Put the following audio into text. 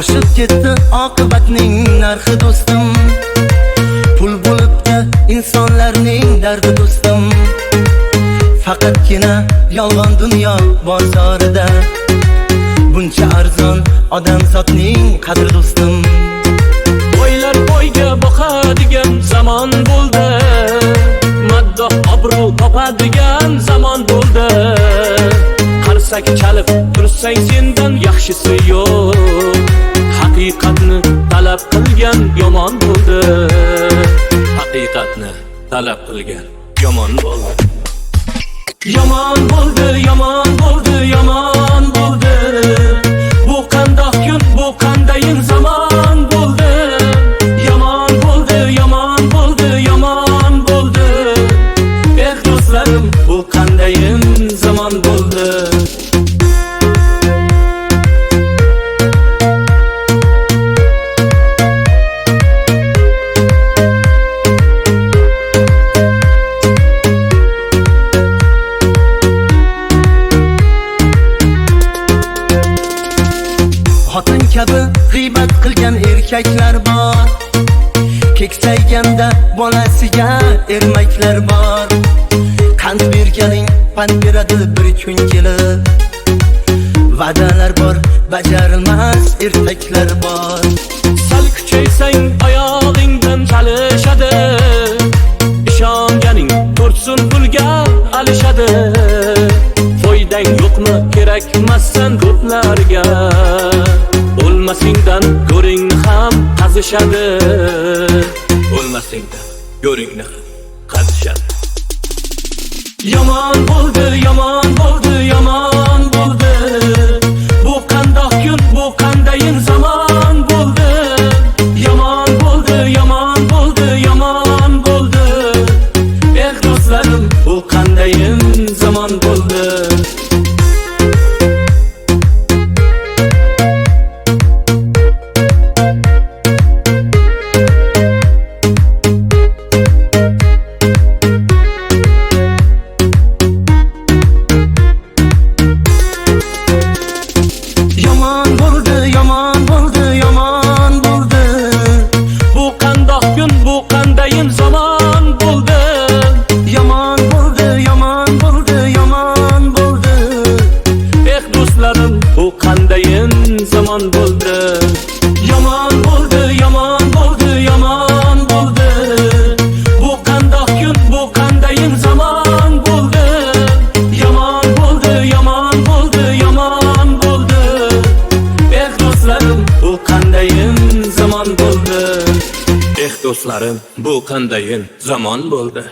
Oshib ketdi oqibatning narxi do'stim. Pul bo'libdi insonlarning dardi do'stim. Faqatgina yolg'on dunyo bozorida buncha arzon odamzodning qadri do'stim. Boylar boyga boqadigan zamon bo'ldi, maddoh obro' topadigan zamon bo'ldi. Qarsak chalib tursang sendan yaxshisi yo'q, haqiqatni talab qilgan yomon bo'ldi. Haqiqatni talab qilgan yomon bo'ldi. Yomon bo'ldi, yomon bo'ldi, yomon bo'ldi. Bu qandoq kun, bu qandayin zamon bo'ldi. Yomon bo'ldi, yomon bo'ldi, yomon bo'ldi. Do'stlarim, bu qandayin zamon bo'ldi. Xotin kabi g'iybat qilgan erkaklar bor, keksayganda bolasiga ermaklar bor. Qand berganing pand beradi bir kun kelib, va'dalar bor, bajarilmas ertaklar bor. Sal kuchaysang oyog'ingdan chalishadi, ishonganing to'rtsun pulga alishadi. Foydang yo'qmi, kerakmassan ko'plarga, o'lmasingdan go'ringni ham qazishadi. O'lmasingdan go'ringni ham qazishadi. Yomon bo'ldi, yomon bo'ldi, yomon bo'ldi. Bu qandoq kun, bu qandayin zamon bo'ldi. Yomon bo'ldi, yomon bo'ldi, yomon bo'ldi. Do'stlarim, bu qandayin zamon bo'ldi. Yomon bo'ldi, yomon bo'ldi, yomon bo'ldi. Bu qandoq kun, bu qandayin zamon bo'ldi. Yomon bo'ldi, yomon bo'ldi, yomon bo'ldi. Do'stlarim, bu qandayin zamon bo'ldi. Yomon bo'ldi, yomon bo'ldi, yomon bo'ldi. Bu qandoq kun, bu qandayin zamon bo'ldi. Yomon bo'ldi, yomon bo'ldi, yomon bo'ldi. Do'stlarim, bu qandayin zamon bo'ldi. Do'stlarim, bu qandayin zamon bo'ldi.